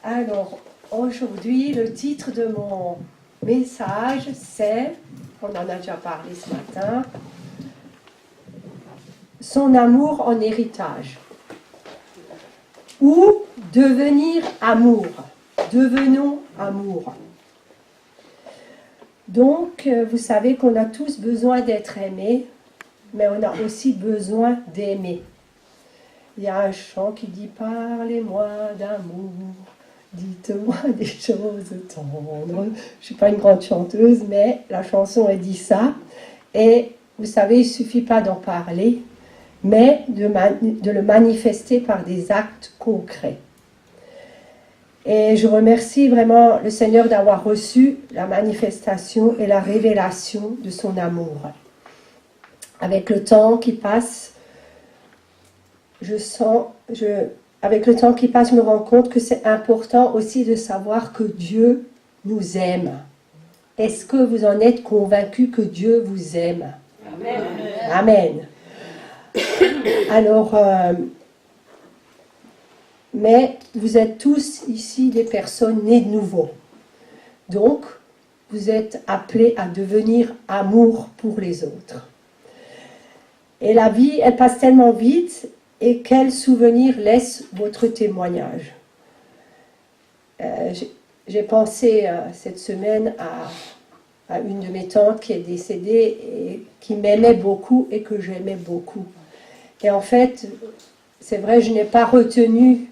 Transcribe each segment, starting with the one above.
Alors, aujourd'hui, le titre de mon message, c'est, on en a déjà parlé ce matin, son amour en héritage. Ou devenir amour. Devenons amour. Donc, vous savez qu'on a tous besoin d'être aimés, mais on a aussi besoin d'aimer. Il y a un chant qui dit « Parlez-moi d'amour, dites-moi des choses tendres ». Je ne suis pas une grande chanteuse, mais la chanson, elle dit ça. Et vous savez, il ne suffit pas d'en parler, mais de le manifester par des actes concrets. Et je remercie vraiment le Seigneur d'avoir reçu la manifestation et la révélation de son amour. Avec le temps qui passe, je me rends compte que c'est important aussi de savoir que Dieu nous aime. Est-ce que vous en êtes convaincus que Dieu vous aime? Amen. Amen. Alors, mais vous êtes tous ici des personnes nées de nouveau. Donc, vous êtes appelés à devenir amour pour les autres. Et la vie, elle passe tellement vite, et quel souvenir laisse votre témoignage? J'ai pensé cette semaine à une de mes tantes qui est décédée et qui m'aimait beaucoup et que j'aimais beaucoup. Et en fait, c'est vrai, je n'ai pas retenu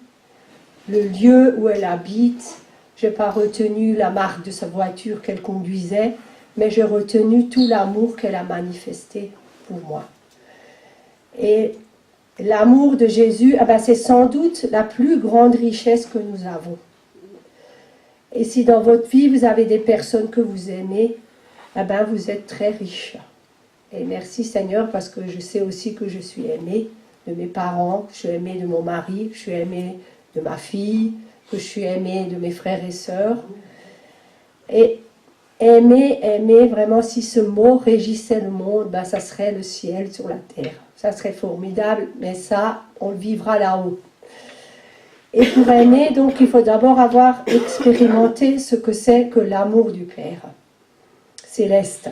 le lieu où elle habite, je n'ai pas retenu la marque de sa voiture qu'elle conduisait, mais j'ai retenu tout l'amour qu'elle a manifesté pour moi. Et l'amour de Jésus, c'est sans doute la plus grande richesse que nous avons. Et si dans votre vie, vous avez des personnes que vous aimez, vous êtes très riche. Et merci Seigneur, parce que je sais aussi que je suis aimée de mes parents, je suis aimée de mon mari, je suis aimée de ma fille, que je suis aimée de mes frères et sœurs. Et aimer, vraiment, si ce mot régissait le monde, ça serait le ciel sur la terre. Ça serait formidable, mais ça, on le vivra là-haut. Et pour aimer, donc, il faut d'abord avoir expérimenté ce que c'est que l'amour du Père céleste.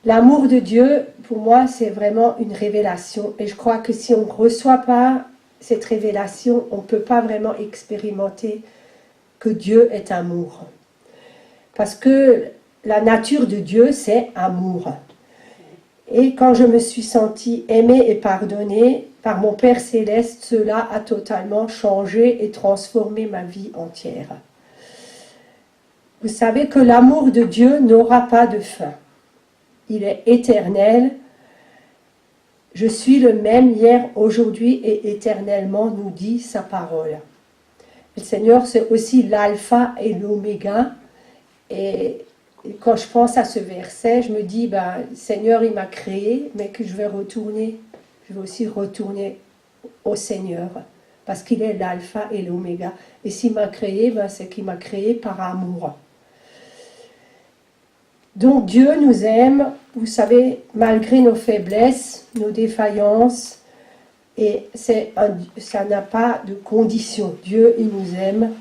L'amour de Dieu, pour moi, c'est vraiment une révélation. Et je crois que si on ne reçoit pas cette révélation, on ne peut pas vraiment expérimenter que Dieu est amour. Parce que la nature de Dieu, c'est amour. Et quand je me suis sentie aimée et pardonnée par mon Père Céleste, cela a totalement changé et transformé ma vie entière. Vous savez que l'amour de Dieu n'aura pas de fin. Il est éternel. Je suis le même hier, aujourd'hui et éternellement, nous dit sa parole. Le Seigneur, c'est aussi l'alpha et l'oméga. Et quand je pense à ce verset, je me dis, Seigneur, il m'a créé, mais que je vais aussi retourner au Seigneur, parce qu'il est l'alpha et l'oméga. Et s'il m'a créé, c'est qu'il m'a créé par amour. Donc Dieu nous aime, vous savez, malgré nos faiblesses, nos défaillances, et ça n'a pas de condition. Dieu, il nous aime.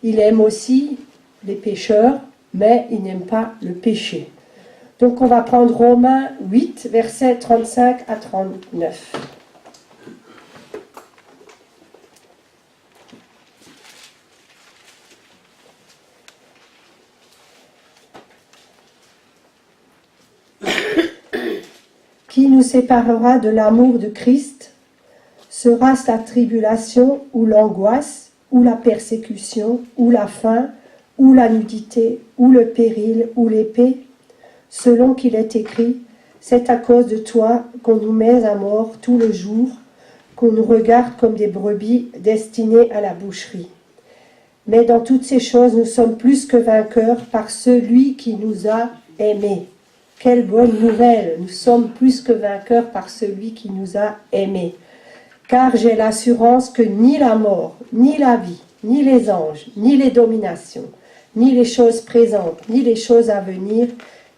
Il aime aussi les pécheurs, mais il n'aime pas le péché. Donc on va prendre Romains 8, versets 35 à 39. Qui nous séparera de l'amour de Christ? Sera-ce la tribulation ou l'angoisse, ou la persécution, ou la faim, ou la nudité, ou le péril, ou l'épée? Selon qu'il est écrit, c'est à cause de toi qu'on nous met à mort tout le jour, qu'on nous regarde comme des brebis destinées à la boucherie. Mais dans toutes ces choses, nous sommes plus que vainqueurs par celui qui nous a aimés. Quelle bonne nouvelle! Nous sommes plus que vainqueurs par celui qui nous a aimés. Car j'ai l'assurance que ni la mort, ni la vie, ni les anges, ni les dominations, ni les choses présentes, ni les choses à venir,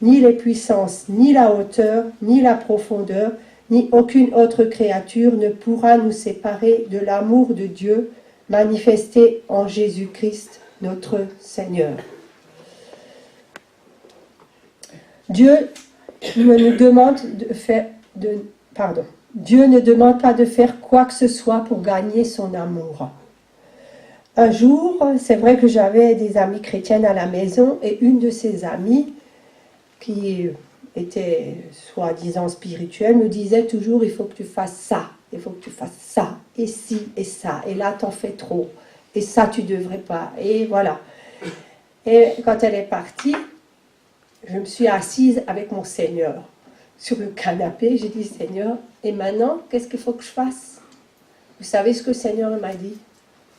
ni les puissances, ni la hauteur, ni la profondeur, ni aucune autre créature ne pourra nous séparer de l'amour de Dieu, manifesté en Jésus-Christ, notre Seigneur. Dieu ne demande Dieu ne demande pas de faire quoi que ce soit pour gagner son amour. Un jour, c'est vrai que j'avais des amies chrétiennes à la maison et une de ces amies, qui était soi-disant spirituelle, me disait toujours: il faut que tu fasses ça, il faut que tu fasses ça, et ci et ça, et là t'en fais trop, et ça tu devrais pas, et voilà. Et quand elle est partie, je me suis assise avec mon Seigneur sur le canapé. J'ai dit: Seigneur, et maintenant, qu'est-ce qu'il faut que je fasse? Vous savez ce que le Seigneur m'a dit?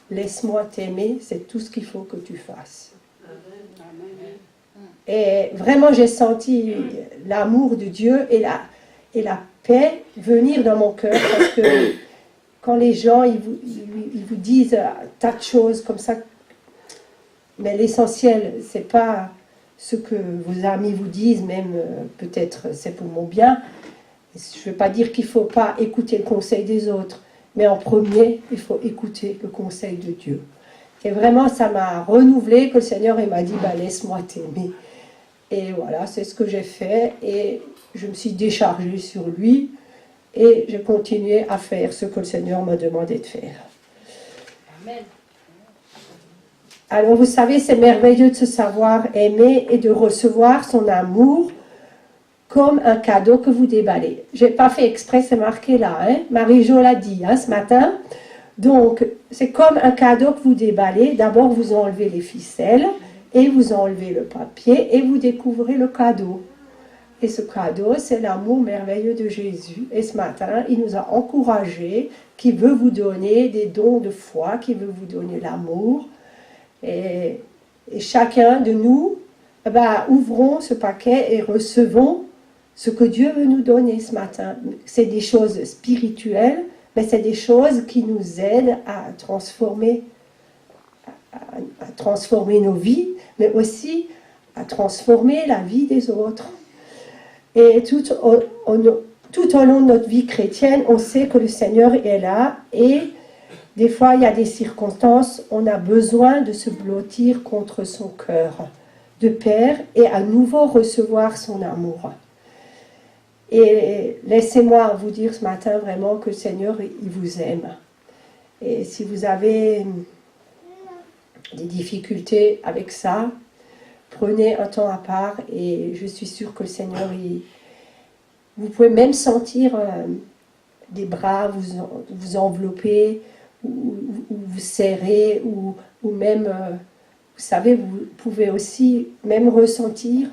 Laisse-moi t'aimer, c'est tout ce qu'il faut que tu fasses. Et vraiment, j'ai senti l'amour de Dieu et la paix venir dans mon cœur, parce que quand les gens ils vous disent un tas de choses comme ça, mais l'essentiel, c'est pas ce que vos amis vous disent, même peut-être c'est pour mon bien. Je ne veux pas dire qu'il ne faut pas écouter le conseil des autres, mais en premier, il faut écouter le conseil de Dieu. Et vraiment, ça m'a renouvelé, que le Seigneur il m'a dit: laisse-moi t'aimer. Et voilà, c'est ce que j'ai fait, et je me suis déchargée sur lui, et j'ai continué à faire ce que le Seigneur m'a demandé de faire. Amen. Alors vous savez, c'est merveilleux de se savoir aimer et de recevoir son amour comme un cadeau que vous déballez. Je n'ai pas fait exprès, c'est marqué là, hein? Marie-Jo l'a dit ce matin. Donc, c'est comme un cadeau que vous déballez. D'abord, vous enlevez les ficelles, et vous enlevez le papier, et vous découvrez le cadeau. Et ce cadeau, c'est l'amour merveilleux de Jésus. Et ce matin, il nous a encouragés, qui veut vous donner des dons de foi, qui veut vous donner l'amour. Et chacun de nous, ouvrons ce paquet et recevons ce que Dieu veut nous donner ce matin. C'est des choses spirituelles, mais c'est des choses qui nous aident à transformer nos vies, mais aussi à transformer la vie des autres. Et tout au long de notre vie chrétienne, on sait que le Seigneur est là, et des fois, il y a des circonstances, on a besoin de se blottir contre son cœur de Père et à nouveau recevoir son amour. Et laissez-moi vous dire ce matin vraiment que le Seigneur, il vous aime. Et si vous avez des difficultés avec ça, prenez un temps à part, et je suis sûre que le Seigneur, vous pouvez même sentir des bras vous envelopper, ou vous serrer, ou même, vous savez, vous pouvez aussi même ressentir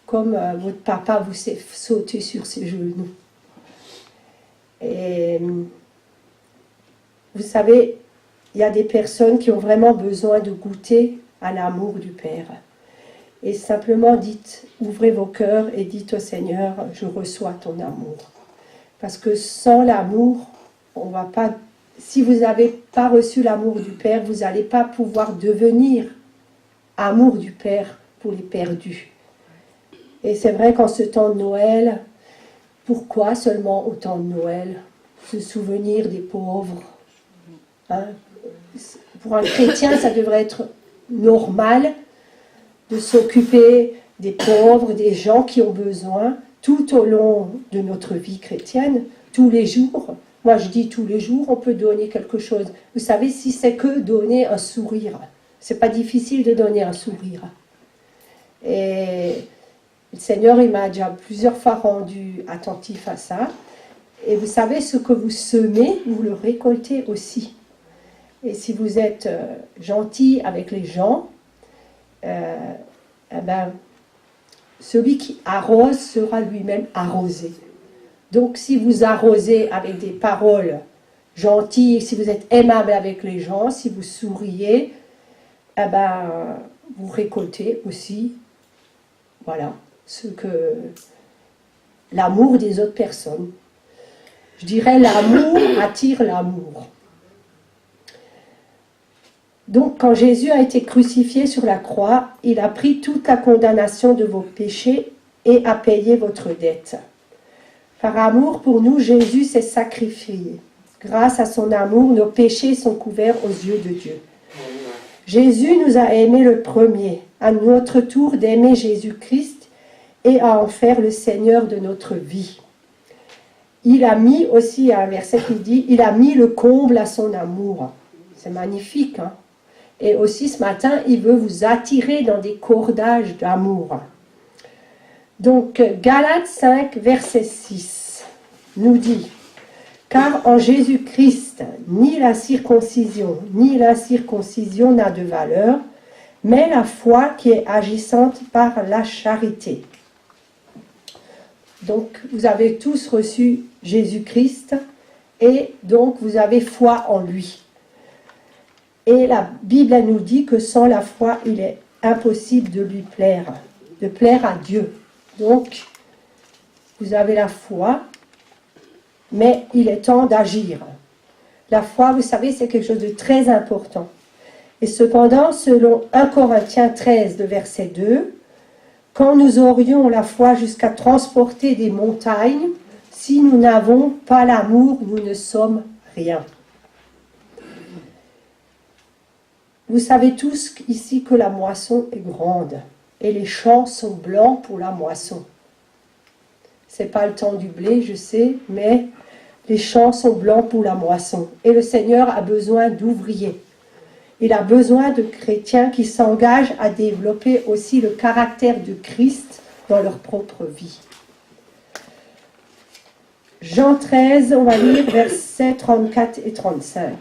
comme votre papa vous fait sauter sur ses genoux. Et vous savez, il y a des personnes qui ont vraiment besoin de goûter à l'amour du Père. Et simplement ouvrez vos cœurs et dites au Seigneur: je reçois ton amour. Parce que sans l'amour, on va pas... Si vous n'avez pas reçu l'amour du Père, vous n'allez pas pouvoir devenir amour du Père pour les perdus. Et c'est vrai qu'en ce temps de Noël, pourquoi seulement au temps de Noël se souvenir des pauvres, hein? Pour un chrétien, ça devrait être normal de s'occuper des pauvres, des gens qui ont besoin, tout au long de notre vie chrétienne, tous les jours. Moi, je dis tous les jours, on peut donner quelque chose. Vous savez, si c'est que donner un sourire, c'est pas difficile de donner un sourire. Et le Seigneur, il m'a déjà plusieurs fois rendu attentif à ça. Et vous savez, ce que vous semez, vous le récoltez aussi. Et si vous êtes gentil avec les gens, celui qui arrose sera lui-même arrosé. Donc, si vous arrosez avec des paroles gentilles, si vous êtes aimable avec les gens, si vous souriez, vous récoltez aussi, voilà, l'amour des autres personnes. Je dirais l'amour attire l'amour. Donc, quand Jésus a été crucifié sur la croix, il a pris toute la condamnation de vos péchés et a payé votre dette. Par amour pour nous, Jésus s'est sacrifié. Grâce à son amour, nos péchés sont couverts aux yeux de Dieu. Jésus nous a aimés le premier, à notre tour d'aimer Jésus-Christ et à en faire le Seigneur de notre vie. Il a mis aussi, un verset qui dit, il a mis le comble à son amour. C'est magnifique, hein? Et aussi ce matin, il veut vous attirer dans des cordages d'amour. Donc, Galates 5, verset 6, nous dit, « Car en Jésus-Christ, ni la circoncision, ni l'incirconcision n'a de valeur, mais la foi qui est agissante par la charité. » Donc, vous avez tous reçu Jésus-Christ, et donc vous avez foi en lui. Et la Bible elle nous dit que sans la foi, il est impossible de lui plaire, de plaire à Dieu. Donc, vous avez la foi, mais il est temps d'agir. La foi, vous savez, c'est quelque chose de très important. Et cependant, selon 1 Corinthiens 13, le verset 2, « Quand nous aurions la foi jusqu'à transporter des montagnes, si nous n'avons pas l'amour, nous ne sommes rien. » Vous savez tous ici que la moisson est grande et les champs sont blancs pour la moisson. Ce n'est pas le temps du blé, je sais, mais les champs sont blancs pour la moisson. Et le Seigneur a besoin d'ouvriers. Il a besoin de chrétiens qui s'engagent à développer aussi le caractère de Christ dans leur propre vie. Jean 13, on va lire versets 34 et 35.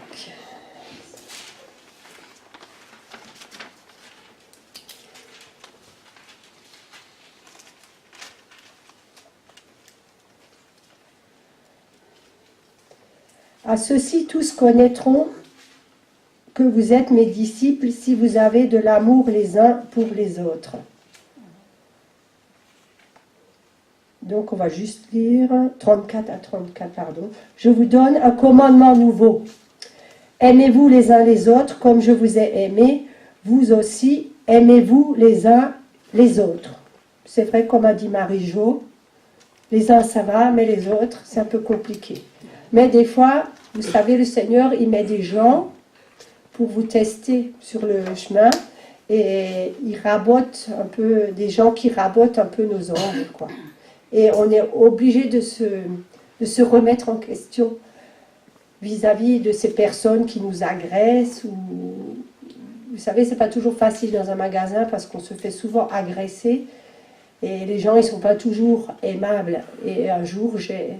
À ceux-ci, tous connaîtront que vous êtes mes disciples si vous avez de l'amour les uns pour les autres. Donc, on va juste lire 34 à 34, pardon. Je vous donne un commandement nouveau. Aimez-vous les uns les autres comme je vous ai aimé. Vous aussi, aimez-vous les uns les autres. C'est vrai, comme a dit Marie-Jo, les uns ça va, mais les autres, c'est un peu compliqué. Mais des fois, vous savez, le Seigneur, il met des gens pour vous tester sur le chemin et il rabote un peu, des gens qui rabotent un peu nos ongles, quoi. Et on est obligé de se remettre en question vis-à-vis de ces personnes qui nous agressent. Ou, vous savez, c'est pas toujours facile dans un magasin parce qu'on se fait souvent agresser et les gens, ils sont pas toujours aimables. Et un jour, j'ai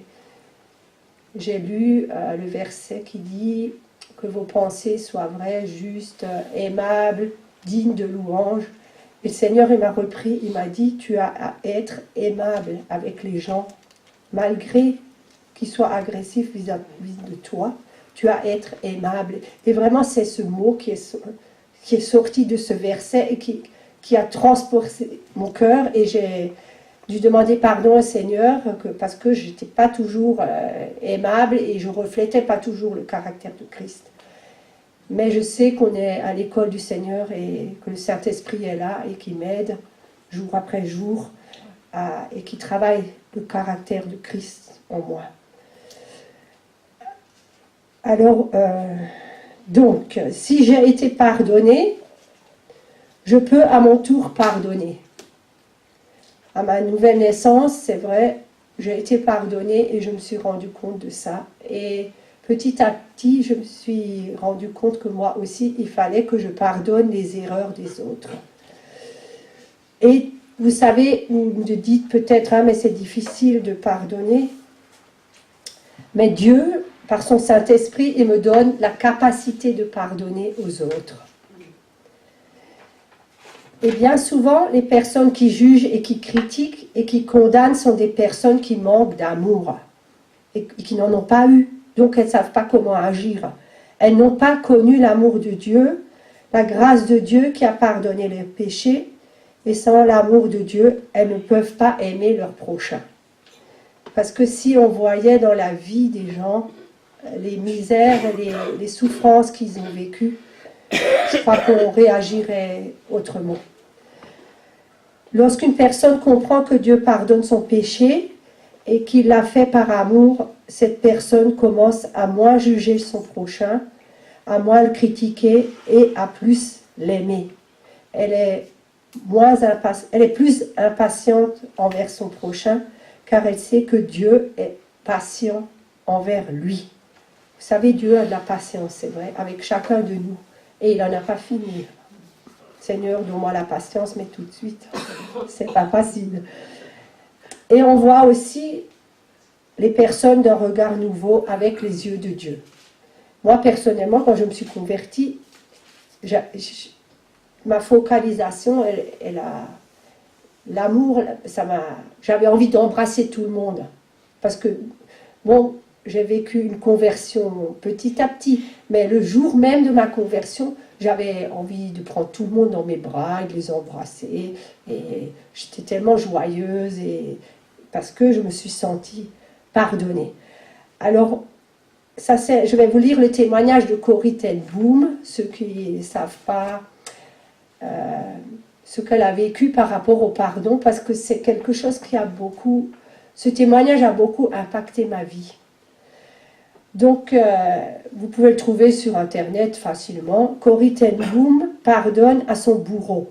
lu le verset qui dit que vos pensées soient vraies, justes, aimables, dignes de louange. Et le Seigneur, il m'a repris, il m'a dit, tu as à être aimable avec les gens, malgré qu'ils soient agressifs vis-à-vis de toi, tu as à être aimable. Et vraiment, c'est ce mot qui est sorti de ce verset et qui a transporté mon cœur. Et j'ai dû demander pardon au Seigneur parce que je n'étais pas toujours aimable et je ne reflétais pas toujours le caractère de Christ. Mais je sais qu'on est à l'école du Seigneur et que le Saint-Esprit est là et qui m'aide jour après jour et qui travaille le caractère de Christ en moi. Alors, donc, si j'ai été pardonné, je peux à mon tour pardonner. À ma nouvelle naissance, c'est vrai, j'ai été pardonnée et je me suis rendu compte de ça. Et petit à petit, je me suis rendu compte que moi aussi, il fallait que je pardonne les erreurs des autres. Et vous savez, vous me dites peut-être, mais c'est difficile de pardonner. Mais Dieu, par son Saint-Esprit, il me donne la capacité de pardonner aux autres. Et bien souvent, les personnes qui jugent et qui critiquent et qui condamnent sont des personnes qui manquent d'amour et qui n'en ont pas eu. Donc, elles ne savent pas comment agir. Elles n'ont pas connu l'amour de Dieu, la grâce de Dieu qui a pardonné leurs péchés. Et sans l'amour de Dieu, elles ne peuvent pas aimer leur prochain. Parce que si on voyait dans la vie des gens les misères, les souffrances qu'ils ont vécues, je crois qu'on réagirait autrement. Lorsqu'une personne comprend que Dieu pardonne son péché et qu'il l'a fait par amour, cette personne commence à moins juger son prochain, à moins le critiquer et à plus l'aimer. Elle est plus impatiente envers son prochain, car elle sait que Dieu est patient envers lui. Vous savez, Dieu a de la patience, c'est vrai, avec chacun de nous. Et il n'en a pas fini. Seigneur, donne-moi la patience, mais tout de suite, c'est pas facile. Et on voit aussi les personnes d'un regard nouveau avec les yeux de Dieu. Moi, personnellement, quand je me suis convertie, ma focalisation, l'amour, j'avais envie d'embrasser tout le monde. Parce que, bon, j'ai vécu une conversion petit à petit, mais le jour même de ma conversion, j'avais envie de prendre tout le monde dans mes bras et de les embrasser. Et j'étais tellement joyeuse, parce que je me suis sentie pardonnée. Alors, je vais vous lire le témoignage de Corrie ten Boom, ceux qui ne savent pas ce qu'elle a vécu par rapport au pardon, parce que c'est quelque chose ce témoignage a beaucoup impacté ma vie. Donc, vous pouvez le trouver sur Internet facilement. Corrie ten Boom pardonne à son bourreau.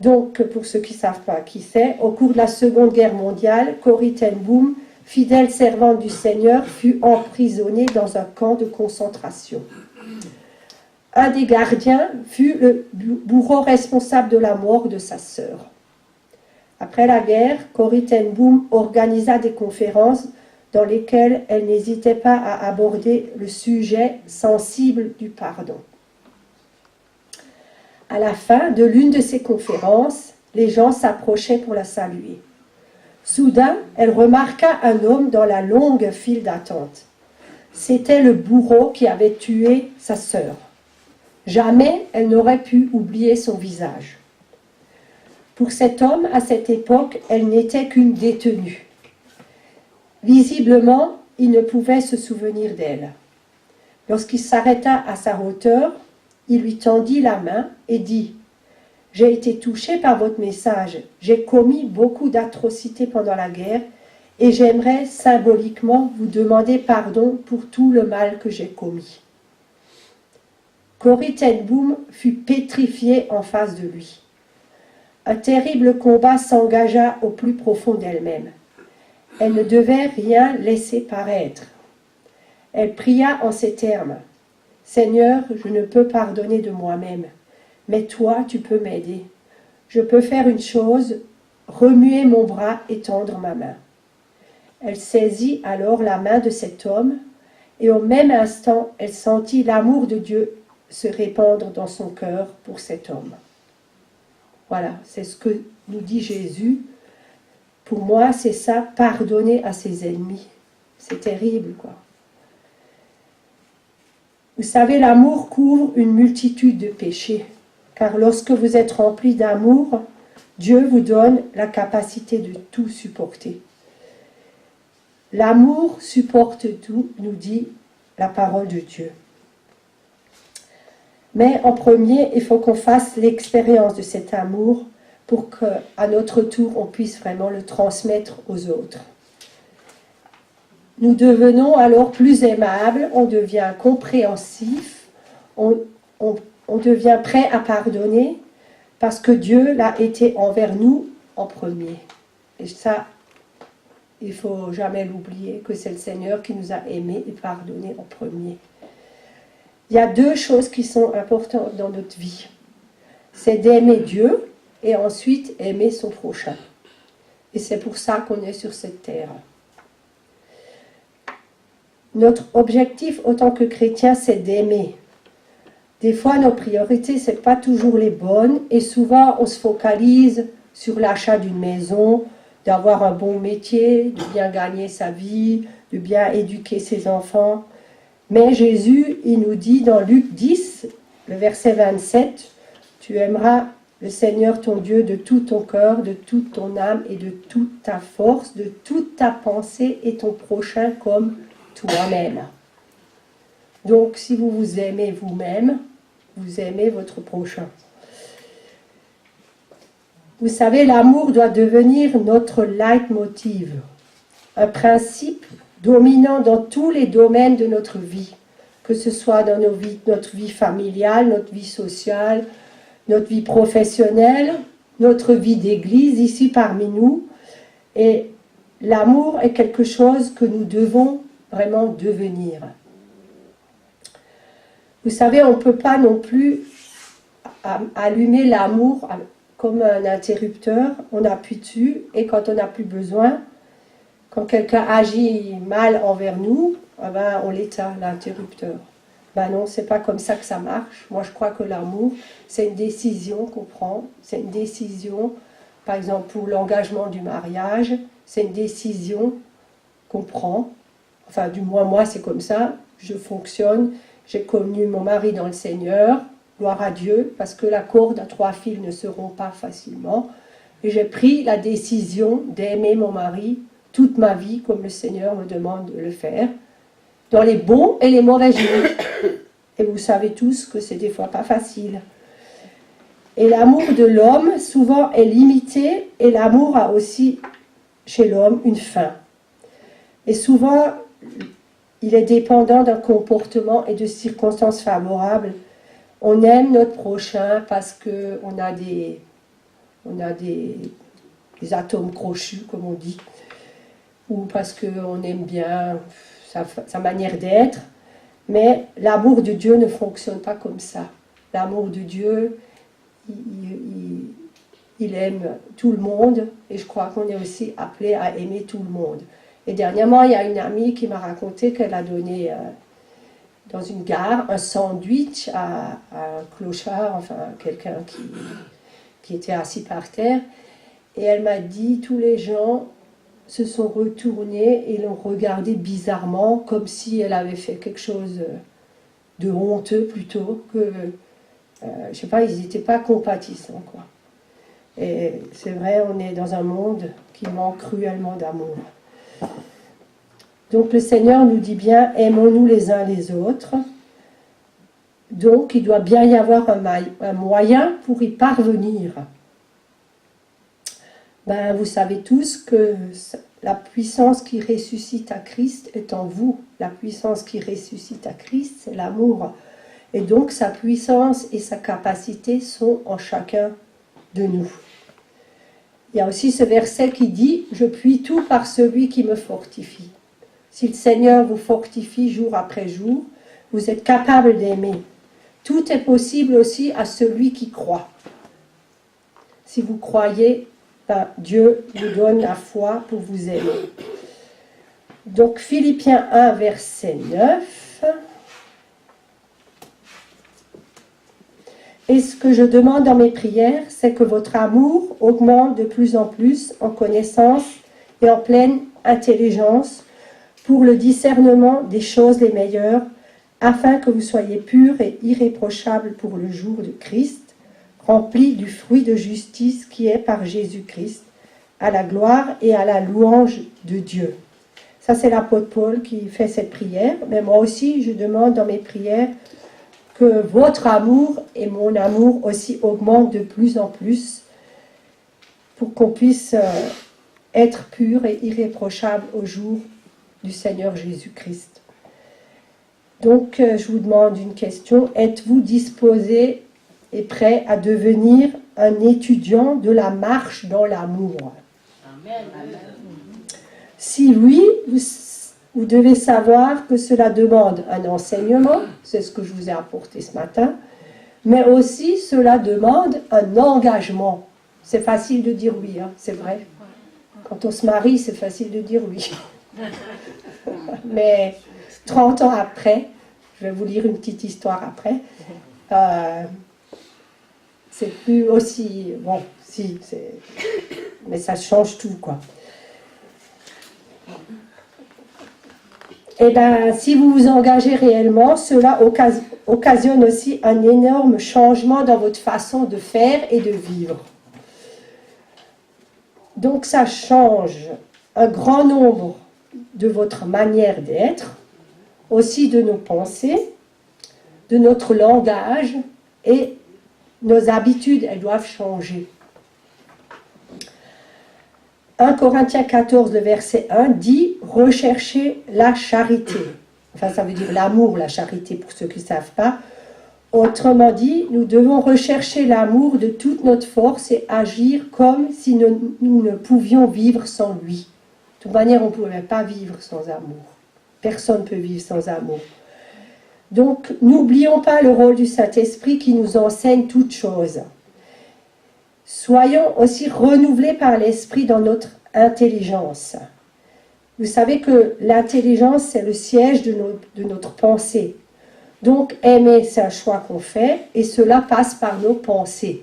Donc, pour ceux qui ne savent pas qui c'est, au cours de la Seconde Guerre mondiale, Corrie ten Boom, fidèle servante du Seigneur, fut emprisonnée dans un camp de concentration. Un des gardiens fut le bourreau responsable de la mort de sa sœur. Après la guerre, Corrie ten Boom organisa des conférences dans lesquelles elle n'hésitait pas à aborder le sujet sensible du pardon. À la fin de l'une de ces conférences, les gens s'approchaient pour la saluer. Soudain, elle remarqua un homme dans la longue file d'attente. C'était le bourreau qui avait tué sa sœur. Jamais elle n'aurait pu oublier son visage. Pour cet homme, à cette époque, elle n'était qu'une détenue. Visiblement, il ne pouvait se souvenir d'elle. Lorsqu'il s'arrêta à sa hauteur, il lui tendit la main et dit « J'ai été touché par votre message. J'ai commis beaucoup d'atrocités pendant la guerre et j'aimerais symboliquement vous demander pardon pour tout le mal que j'ai commis. » Corrie ten Boom fut pétrifiée en face de lui. Un terrible combat s'engagea au plus profond d'elle-même. Elle ne devait rien laisser paraître. Elle pria en ces termes. « Seigneur, je ne peux pardonner de moi-même, mais toi, tu peux m'aider. Je peux faire une chose, remuer mon bras et tendre ma main. » Elle saisit alors la main de cet homme, et au même instant, elle sentit l'amour de Dieu se répandre dans son cœur pour cet homme. Voilà, c'est ce que nous dit Jésus. Pour moi, c'est ça, pardonner à ses ennemis. C'est terrible, quoi. Vous savez, l'amour couvre une multitude de péchés, car lorsque vous êtes rempli d'amour, Dieu vous donne la capacité de tout supporter. L'amour supporte tout, nous dit la parole de Dieu. Mais en premier, il faut qu'on fasse l'expérience de cet amour pour qu'à notre tour, on puisse vraiment le transmettre aux autres. Nous devenons alors plus aimables, on devient compréhensif, on devient prêt à pardonner parce que Dieu l'a été envers nous en premier. Et ça, il ne faut jamais l'oublier, que c'est le Seigneur qui nous a aimés et pardonnés en premier. Il y a deux choses qui sont importantes dans notre vie. C'est d'aimer Dieu et ensuite aimer son prochain. Et c'est pour ça qu'on est sur cette terre. Notre objectif en tant que chrétien, c'est d'aimer. Des fois, nos priorités, ce n'est pas toujours les bonnes et souvent, on se focalise sur l'achat d'une maison, d'avoir un bon métier, de bien gagner sa vie, de bien éduquer ses enfants. Mais Jésus, il nous dit dans Luc 10, le verset 27, « Tu aimeras le Seigneur ton Dieu de tout ton cœur, de toute ton âme et de toute ta force, de toute ta pensée et ton prochain comme toi-même. » Donc, si vous vous aimez vous-même, vous aimez votre prochain. Vous savez, l'amour doit devenir notre leitmotiv, un principe dominant dans tous les domaines de notre vie, que ce soit dans notre vie familiale, notre vie sociale, notre vie professionnelle, notre vie d'église ici parmi nous. Et l'amour est quelque chose que nous devons vraiment devenir. Vous savez, on ne peut pas non plus allumer l'amour comme un interrupteur, on appuie dessus et quand on n'a plus besoin, quand quelqu'un agit mal envers nous, eh ben, on l'éteint, l'interrupteur. Ben non, c'est pas comme ça que ça marche. Moi, je crois que l'amour, c'est une décision qu'on prend. C'est une décision, par exemple, pour l'engagement du mariage, c'est une décision qu'on prend. Enfin, du moins, moi, c'est comme ça. Je fonctionne. J'ai connu mon mari dans le Seigneur. Gloire à Dieu, parce que la corde à 3 fils ne se rompt pas facilement. Et j'ai pris la décision d'aimer mon mari toute ma vie, comme le Seigneur me demande de le faire, dans les bons et les mauvais jours. Et vous savez tous que c'est des fois pas facile. Et l'amour de l'homme, souvent, est limité, et l'amour a aussi, chez l'homme, une fin. Et souvent, il est dépendant d'un comportement et de circonstances favorables. On aime notre prochain parce qu'on a des atomes crochus, comme on dit, ou parce qu'on aime bien sa manière d'être. Mais l'amour de Dieu ne fonctionne pas comme ça. L'amour de Dieu, il aime tout le monde, et je crois qu'on est aussi appelé à aimer tout le monde. Et dernièrement, il y a une amie qui m'a raconté qu'elle a donné dans une gare un sandwich à un clochard, enfin quelqu'un qui était assis par terre, et elle m'a dit, tous les gens se sont retournés et l'ont regardé bizarrement, comme si elle avait fait quelque chose de honteux plutôt que, je sais pas, ils n'étaient pas compatissants, quoi. Et c'est vrai, on est dans un monde qui manque cruellement d'amour. Donc le Seigneur nous dit bien, aimons-nous les uns les autres. Donc il doit bien y avoir un moyen pour y parvenir. Ben, vous savez tous que la puissance qui ressuscite à Christ est en vous. La puissance qui ressuscite à Christ, c'est l'amour. Et donc sa puissance et sa capacité sont en chacun de nous. Il y a aussi ce verset qui dit « Je puis tout par celui qui me fortifie ». Si le Seigneur vous fortifie jour après jour, vous êtes capable d'aimer. Tout est possible aussi à celui qui croit. Si vous croyez, ben, Dieu vous donne la foi pour vous aimer. Donc Philippiens 1, verset 9. Et ce que je demande dans mes prières, c'est que votre amour augmente de plus en plus en connaissance et en pleine intelligence pour le discernement des choses les meilleures, afin que vous soyez purs et irréprochables pour le jour de Christ, remplis du fruit de justice qui est par Jésus-Christ, à la gloire et à la louange de Dieu. Ça, c'est l'apôtre Paul qui fait cette prière, mais moi aussi, je demande dans mes prières que votre amour et mon amour aussi augmentent de plus en plus pour qu'on puisse être purs et irréprochables au jour du Seigneur Jésus-Christ. Donc, je vous demande une question. Êtes-vous disposé et prêt à devenir un étudiant de la marche dans l'amour? Amen. Si oui, vous devez savoir que cela demande un enseignement, c'est ce que je vous ai apporté ce matin, mais aussi cela demande un engagement. C'est facile de dire oui, hein, c'est vrai. Quand on se marie, c'est facile de dire oui. Mais 30 ans après, je vais vous lire une petite histoire après, c'est plus aussi... Bon, si, mais ça change tout, quoi. Et bien, si vous vous engagez réellement, cela occasionne aussi un énorme changement dans votre façon de faire et de vivre. Donc, ça change un grand nombre de votre manière d'être, aussi de nos pensées, de notre langage, et nos habitudes, elles doivent changer. 1 Corinthiens 14, le verset 1 dit « Recherchez la charité ». Enfin, ça veut dire l'amour, la charité, pour ceux qui ne savent pas. Autrement dit, nous devons rechercher l'amour de toute notre force et agir comme si nous ne pouvions vivre sans lui. De toute manière, on ne pouvait pas vivre sans amour. Personne ne peut vivre sans amour. Donc, n'oublions pas le rôle du Saint-Esprit qui nous enseigne toutes choses. Soyons aussi renouvelés par l'Esprit dans notre intelligence. Vous savez que l'intelligence, c'est le siège de notre pensée. Donc, aimer, c'est un choix qu'on fait, et cela passe par nos pensées.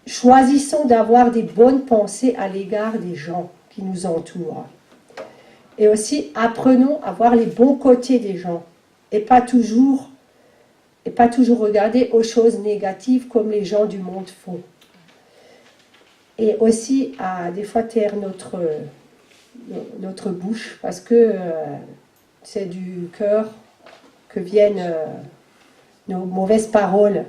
Choisissons d'avoir des bonnes pensées à l'égard des gens qui nous entourent. Et aussi, apprenons à voir les bons côtés des gens, et pas toujours regarder aux choses négatives comme les gens du monde font. Et aussi, à des fois taire notre bouche, parce que c'est du cœur que viennent nos mauvaises paroles.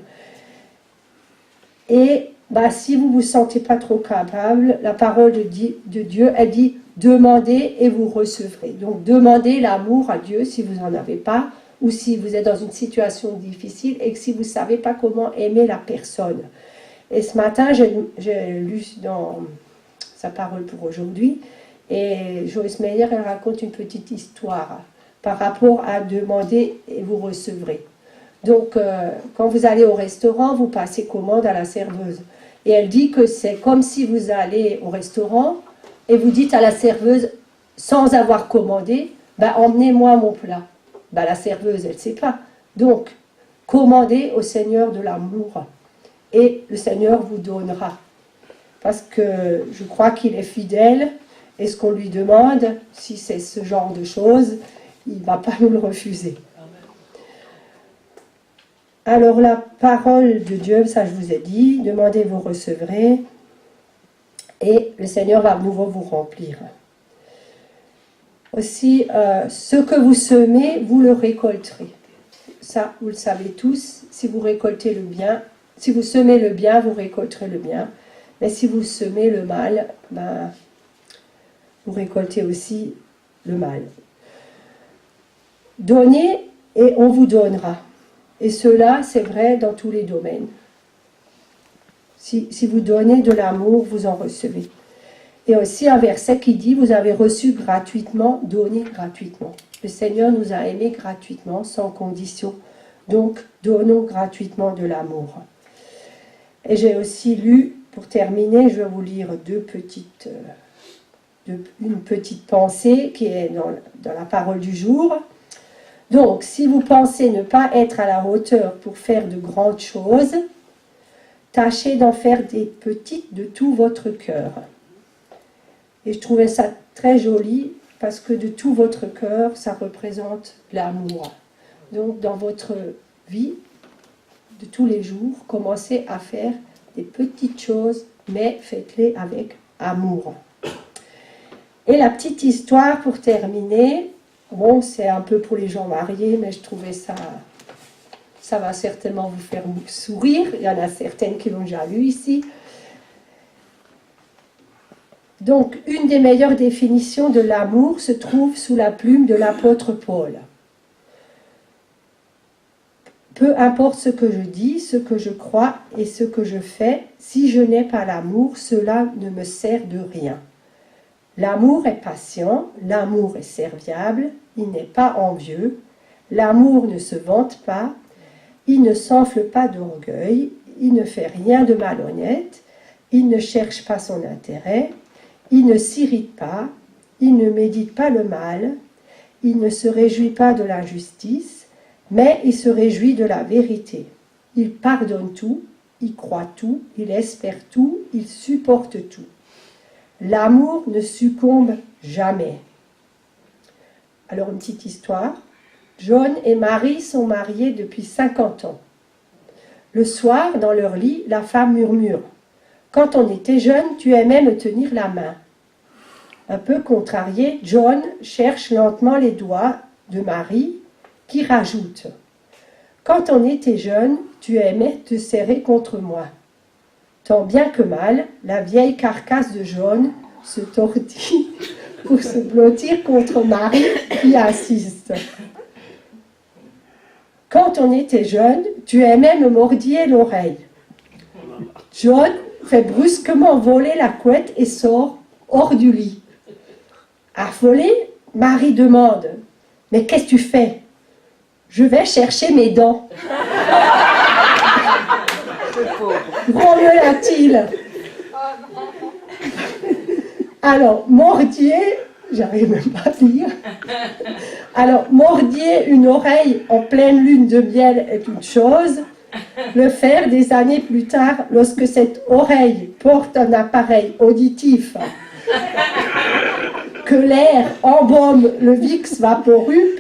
Et si vous ne vous sentez pas trop capable, la parole de Dieu, elle dit « Demandez et vous recevrez ». Donc, demandez l'amour à Dieu si vous n'en avez pas, ou si vous êtes dans une situation difficile et que si vous ne savez pas comment aimer la personne. Et ce matin, j'ai lu dans sa parole pour aujourd'hui, et Joyce Meyer, elle raconte une petite histoire par rapport à demander et vous recevrez. Donc, quand vous allez au restaurant, vous passez commande à la serveuse. Et elle dit que c'est comme si vous allez au restaurant et vous dites à la serveuse, sans avoir commandé, emmenez-moi mon plat. La serveuse, elle ne sait pas. Donc, commandez au Seigneur de l'amour et le Seigneur vous donnera. Parce que je crois qu'il est fidèle et ce qu'on lui demande, si c'est ce genre de choses, il ne va pas nous le refuser. Alors la parole de Dieu, ça je vous ai dit, demandez, vous recevrez, et le Seigneur va à nouveau vous remplir. Aussi, ce que vous semez, vous le récolterez. Ça, vous le savez tous, si vous récoltez le bien, si vous semez le bien, vous récolterez le bien. Mais si vous semez le mal, vous récoltez aussi le mal. Donnez et on vous donnera. Et cela, c'est vrai dans tous les domaines. Si vous donnez de l'amour, vous en recevez. Et aussi un verset qui dit, vous avez reçu gratuitement, donnez gratuitement. Le Seigneur nous a aimés gratuitement, sans condition. Donc, donnons gratuitement de l'amour. Et j'ai aussi lu, pour terminer, je vais vous lire une petite pensée qui est dans la parole du jour. Donc, si vous pensez ne pas être à la hauteur pour faire de grandes choses, tâchez d'en faire des petites de tout votre cœur. Et je trouvais ça très joli parce que de tout votre cœur, ça représente l'amour. Donc, dans votre vie de tous les jours, commencez à faire des petites choses, mais faites-les avec amour. Et la petite histoire pour terminer, bon, c'est un peu pour les gens mariés, mais je trouvais ça va certainement vous faire sourire. Il y en a certaines qui l'ont déjà lu ici. Donc, une des meilleures définitions de l'amour se trouve sous la plume de l'apôtre Paul. Peu importe ce que je dis, ce que je crois et ce que je fais, si je n'ai pas l'amour, cela ne me sert de rien. L'amour est patient, l'amour est serviable, il n'est pas envieux, l'amour ne se vante pas, il ne s'enfle pas d'orgueil, il ne fait rien de malhonnête, il ne cherche pas son intérêt, il ne s'irrite pas, il ne médite pas le mal, il ne se réjouit pas de l'injustice, mais il se réjouit de la vérité. Il pardonne tout, il croit tout, il espère tout, il supporte tout. L'amour ne succombe jamais. Alors, une petite histoire. John et Marie sont mariés depuis 50 ans. Le soir, dans leur lit, la femme murmure. « Quand on était jeune, tu aimais me tenir la main. » Un peu contrarié, John cherche lentement les doigts de Marie, qui rajoute « Quand on était jeune, tu aimais te serrer contre moi. » Tant bien que mal, la vieille carcasse de jaune se tordit pour se blottir contre Marie qui insiste. Quand on était jeune, tu aimais me mordiller l'oreille. John fait brusquement voler la couette et sort hors du lit. Affolée, Marie demande « Mais qu'est-ce que tu fais ?»« Je vais chercher mes dents. » grommela-t-il. Alors, mordier, j'arrive même pas à dire. Alors, mordier une oreille en pleine lune de miel est une chose. Le faire des années plus tard, lorsque cette oreille porte un appareil auditif, que l'air embaume le Vicks Vaporub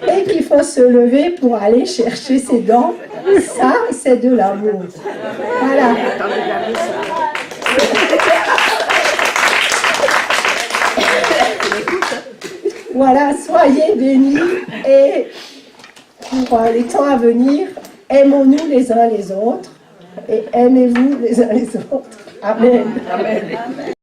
et qu'il faut se lever pour aller chercher ses dents, ça, c'est de l'amour. Voilà. Voilà, soyez bénis et pour les temps à venir, aimons-nous les uns les autres et aimez-vous les uns les autres. Amen. Amen.